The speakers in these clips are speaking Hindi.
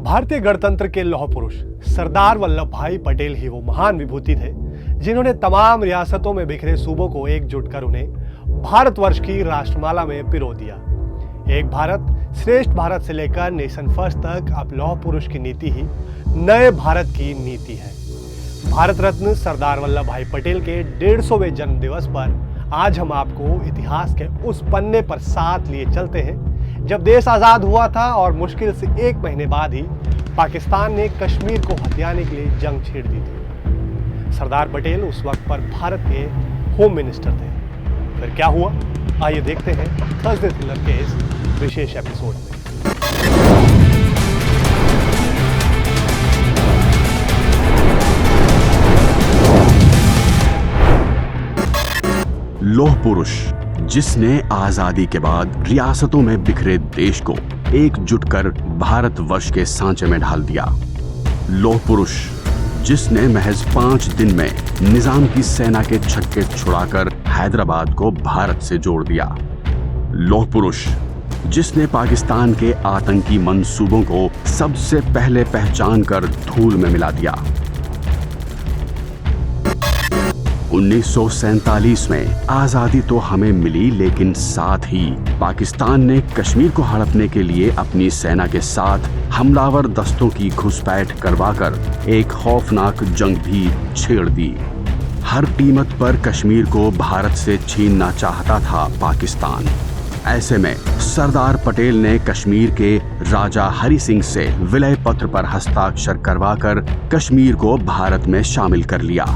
भारतीय गणतंत्र के लौह पुरुष सरदार वल्लभ भाई पटेल ही वो महान विभूति थे जिन्होंने तमाम रियासतों में बिखरे सूबों को एकजुट कर उन्हें भारतवर्ष की राष्ट्रमाला में पिरो दिया। एक भारत श्रेष्ठ भारत से लेकर नेशन फर्स्ट तक अब लौह पुरुष की नीति ही नए भारत की नीति है। भारत रत्न सरदार वल्लभ भाई पटेल के 150वें जन्म दिवस पर आज हम आपको इतिहास के उस पन्ने पर साथ लिए चलते हैं जब देश आज़ाद हुआ था और मुश्किल से 1 महीने बाद ही पाकिस्तान ने कश्मीर को हथियाने के लिए जंग छेड़ दी थी। सरदार पटेल उस वक्त पर भारत के होम मिनिस्टर थे। फिर क्या हुआ, आइए देखते हैं थर्सडे थ्रिलर के इस विशेष एपिसोड में। लौह पुरुष जिसने आजादी के बाद रियासतों में बिखरे देश को एकजुट कर भारतवर्ष के सांचे में ढाल दिया। लौह पुरुष जिसने महज 5 दिन में निजाम की सेना के छक्के छुड़ाकर हैदराबाद को भारत से जोड़ दिया। लौह पुरुष जिसने पाकिस्तान के आतंकी मंसूबों को सबसे पहले पहचान कर धूल में मिला दिया। 1947 में आजादी तो हमें मिली, लेकिन साथ ही पाकिस्तान ने कश्मीर को हड़पने के लिए अपनी सेना के साथ हमलावर दस्तों की घुसपैठ करवाकर एक खौफनाक जंग भी छेड़ दी। हर कीमत पर कश्मीर को भारत से छीनना चाहता था पाकिस्तान। ऐसे में सरदार पटेल ने कश्मीर के राजा हरि सिंह से विलय पत्र पर हस्ताक्षर करवाकर कश्मीर को भारत में शामिल कर लिया।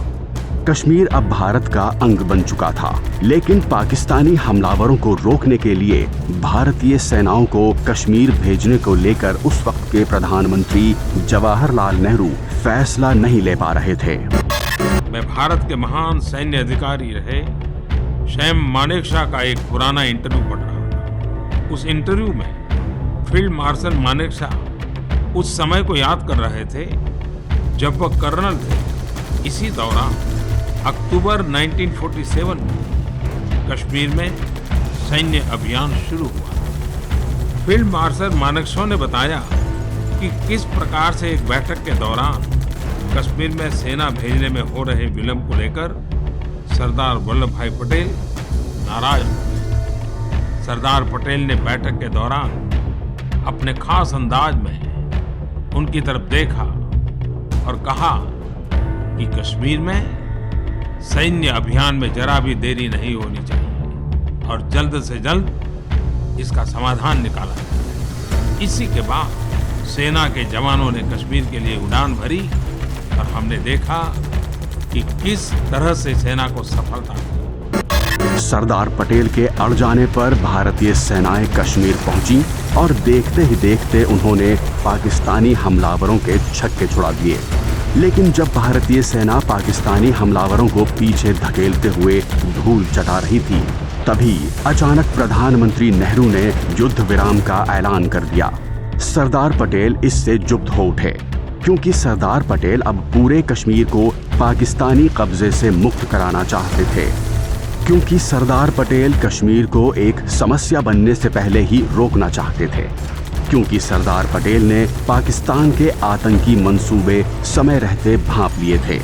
कश्मीर अब भारत का अंग बन चुका था, लेकिन पाकिस्तानी हमलावरों को रोकने के लिए भारतीय सेनाओं को कश्मीर भेजने को लेकर उस वक्त के प्रधानमंत्री जवाहरलाल नेहरू फैसला नहीं ले पा रहे थे। मैं भारत के महान सैन्य अधिकारी रहे सैम मानेकशॉ का एक पुराना इंटरव्यू पढ़ रहा था। उस इंटरव्यू में फील्ड मार्शल मानेकशॉ उस समय को याद कर रहे थे जब वह कर्नल थे। इसी दौरान अक्टूबर 1947 में कश्मीर में सैन्य अभियान शुरू हुआ। फील्ड मार्शल मानेकशॉ ने बताया कि किस प्रकार से एक बैठक के दौरान कश्मीर में सेना भेजने में हो रहे विलंब को लेकर सरदार वल्लभ भाई पटेल नाराज हुए। सरदार पटेल ने बैठक के दौरान अपने खास अंदाज में उनकी तरफ देखा और कहा कि कश्मीर में सैन्य अभियान में जरा भी देरी नहीं होनी चाहिए और जल्द से जल्द इसका समाधान निकाला जाए। इसी के बाद सेना के जवानों ने कश्मीर के लिए उड़ान भरी और हमने देखा कि किस तरह से सेना को सफलता मिली। सरदार पटेल के अड़ जाने पर भारतीय सेनाएं कश्मीर पहुंची और देखते ही देखते उन्होंने पाकिस्तानी हमलावरों के छक्के छुड़ा दिए। लेकिन जब भारतीय सेना पाकिस्तानी हमलावरों को पीछे धकेलते हुए धूल चटा रही थी, तभी अचानक प्रधानमंत्री नेहरू ने युद्ध विराम का ऐलान कर दिया। सरदार पटेल इससे जुब्ध हो उठे, क्योंकि सरदार पटेल अब पूरे कश्मीर को पाकिस्तानी कब्जे से मुक्त कराना चाहते थे। क्योंकि सरदार पटेल कश्मीर को एक समस्या बनने से पहले ही रोकना चाहते थे। क्योंकि सरदार पटेल ने पाकिस्तान के आतंकी मंसूबे समय रहते भांप लिए थे,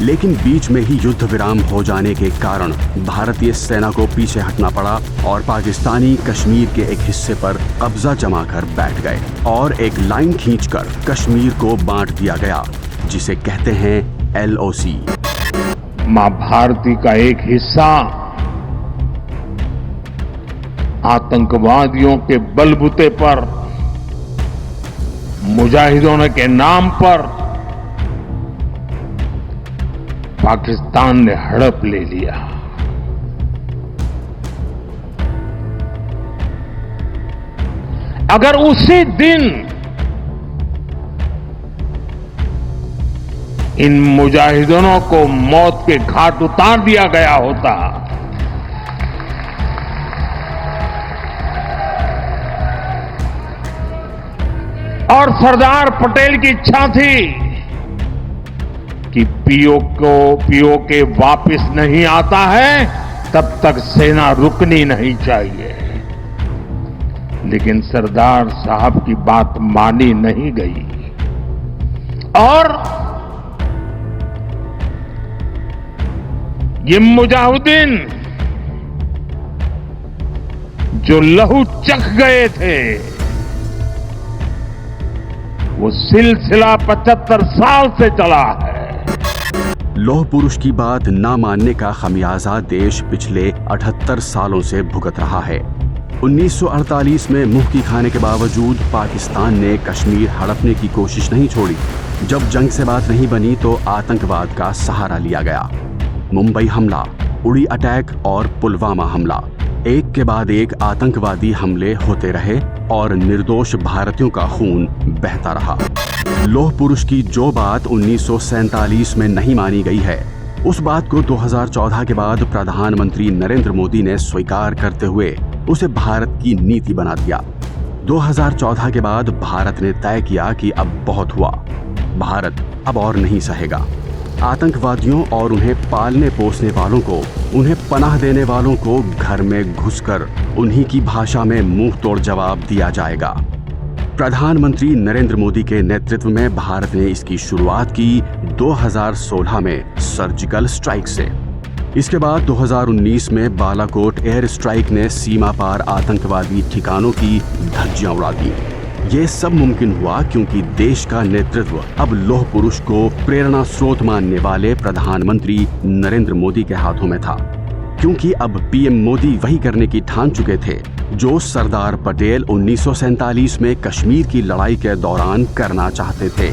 लेकिन बीच में ही युद्ध विराम हो जाने के कारण भारतीय सेना को पीछे हटना पड़ा और पाकिस्तानी कश्मीर के एक हिस्से पर कब्जा जमाकर बैठ गए और एक लाइन खींचकर कश्मीर को बांट दिया गया, जिसे कहते हैं LOC। मां भारती का एक हिस्सा आतंकवादियों के बलबूते पर, मुजाहिदों के नाम पर पाकिस्तान ने हड़प ले लिया। अगर उसी दिन इन मुजाहिदों को मौत के घाट उतार दिया गया होता और सरदार पटेल की इच्छा थी कि पीओके वापस नहीं आता है, तब तक सेना रुकनी नहीं चाहिए। लेकिन सरदार साहब की बात मानी नहीं गई। और ये मुजाहिदीन जो लहू चख गए थे, वो सिलसिला 75 साल से चला है। लौह पुरुष की बात ना मानने का खमियाजा देश पिछले 78 सालों से भुगत रहा है। 1948 में मुंह की खाने के बावजूद पाकिस्तान ने कश्मीर हड़पने की कोशिश नहीं छोड़ी। जब जंग से बात नहीं बनी तो आतंकवाद का सहारा लिया गया। मुंबई हमला, उड़ी अटैक और पुलवामा हमला, एक के बाद एक आतंकवादी हमले होते रहे और निर्दोष भारतीयों का खून बहता रहा। लौह पुरुष की जो बात 1947 में नहीं मानी गई है, उस बात को 2014 के बाद प्रधानमंत्री नरेंद्र मोदी ने स्वीकार करते हुए उसे भारत की नीति बना दिया। 2014 के बाद भारत ने तय किया कि अब बहुत हुआ, भारत अब और नहीं सहेगा। आतंकवादियों और उन्हें पालने पोसने वालों को, उन्हें पनाह देने वालों को घर में घुसकर उन्हीं की भाषा में मुंह तोड़ जवाब दिया जाएगा। प्रधानमंत्री नरेंद्र मोदी के नेतृत्व में भारत ने इसकी शुरुआत की 2016 में सर्जिकल स्ट्राइक से। इसके बाद 2019 में बालाकोट एयर स्ट्राइक ने सीमा पार आतंकवादी ठिकानों की धज्जियां उड़ा दी। ये सब मुमकिन हुआ क्योंकि देश का नेतृत्व अब लौह पुरुष को प्रेरणा स्रोत मानने वाले प्रधानमंत्री नरेंद्र मोदी के हाथों में था। क्योंकि अब पीएम मोदी वही करने की ठान चुके थे जो सरदार पटेल 1947 में कश्मीर की लड़ाई के दौरान करना चाहते थे।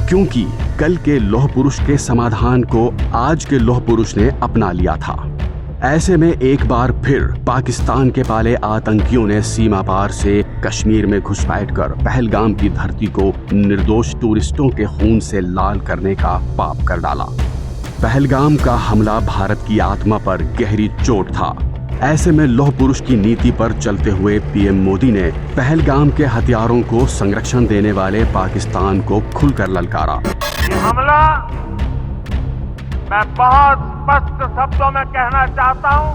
क्योंकि कल के लौह पुरुष के समाधान को आज के लौह पुरुष ने अपना लिया था। ऐसे में एक बार फिर पाकिस्तान के पाले आतंकियों ने सीमा पार से कश्मीर में घुसपैठ कर पहलगाम की धरती को निर्दोष टूरिस्टों के खून से लाल करने का पाप कर डाला। पहलगाम का हमला भारत की आत्मा पर गहरी चोट था। ऐसे में लौह पुरुष की नीति पर चलते हुए पीएम मोदी ने पहलगाम के हथियारों को संरक्षण देने वाले पाकिस्तान को खुलकर ललकारा। ये हमला मैं बहुत स्पष्ट शब्दों में कहना चाहता हूं,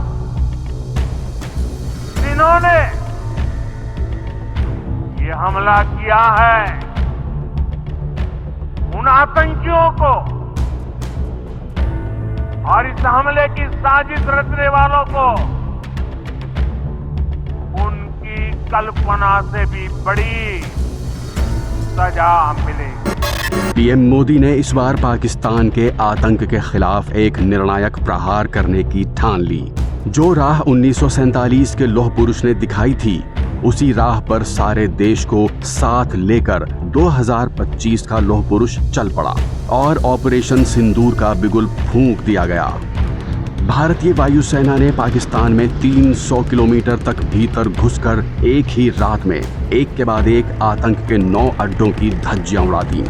जिन्होंने ये हमला किया है उन आतंकियों को और इस हमले की साजिश रचने वालों को उनकी कल्पना से भी बड़ी सजा मिलेगी। पीएम मोदी ने इस बार पाकिस्तान के आतंक के खिलाफ एक निर्णायक प्रहार करने की ठान ली। जो राह 1947 के लौह पुरुष ने दिखाई थी, उसी राह पर सारे देश को साथ लेकर 2025 का लौह पुरुष चल पड़ा और ऑपरेशन सिंदूर का बिगुल फूंक दिया गया। भारतीय वायुसेना ने पाकिस्तान में 300 किलोमीटर तक भीतर घुसकर एक ही रात में एक के बाद एक आतंक के 9 अड्डों की धज्जियां उड़ा दी।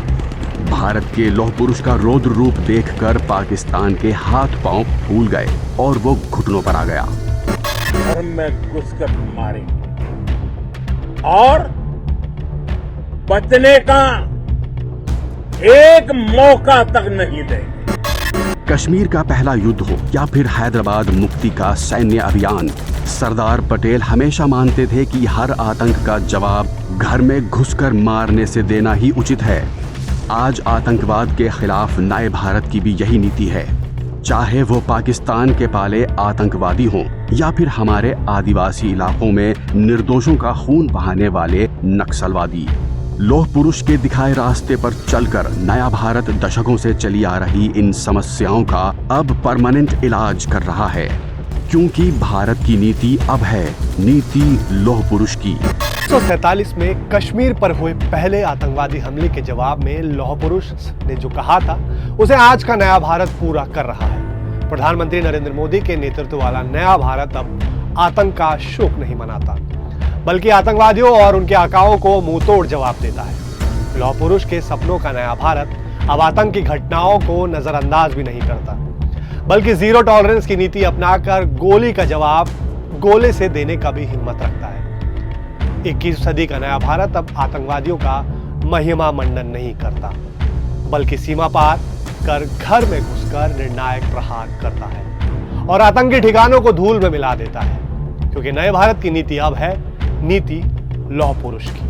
भारत के लौह पुरुष का रौद्र रूप देखकर पाकिस्तान के हाथ पांव फूल गए और वो घुटनों पर आ गया। घर में घुसकर मारेंगे और बचने का एक मौका तक नहीं देंगे। कश्मीर का पहला युद्ध हो या फिर हैदराबाद मुक्ति का सैन्य अभियान, सरदार पटेल हमेशा मानते थे कि हर आतंक का जवाब घर में घुसकर मारने से देना ही उचित है। आज आतंकवाद के खिलाफ नए भारत की भी यही नीति है, चाहे वो पाकिस्तान के पाले आतंकवादी हों या फिर हमारे आदिवासी इलाकों में निर्दोषों का खून बहाने वाले नक्सलवादी। लौह पुरुष के दिखाए रास्ते पर चलकर नया भारत दशकों से चली आ रही इन समस्याओं का अब परमानेंट इलाज कर रहा है, क्योंकि भारत की नीति अब है नीति लौह पुरुष की। 1947 में कश्मीर पर हुए पहले आतंकवादी हमले के जवाब में लौह पुरुष ने जो कहा था, उसे आज का नया भारत पूरा कर रहा है। प्रधानमंत्री नरेंद्र मोदी के नेतृत्व वाला नया भारत अब आतंक का शोक नहीं मनाता, बल्कि आतंकवादियों और उनके आकाओं को मुंहतोड़ जवाब देता है। लौह पुरुष के सपनों का नया भारत अब आतंक की घटनाओं को नजरअंदाज भी नहीं करता, बल्कि जीरो टॉलरेंस की नीति अपनाकर गोली का जवाब गोले से देने का भी हिम्मत रखता है। 21वीं सदी का नया भारत अब आतंकवादियों का महिमा मंडन नहीं करता, बल्कि सीमा पार कर घर में घुसकर निर्णायक प्रहार करता है और आतंकी ठिकानों को धूल में मिला देता है, क्योंकि नए भारत की नीति अब है नीति लौह पुरुष की।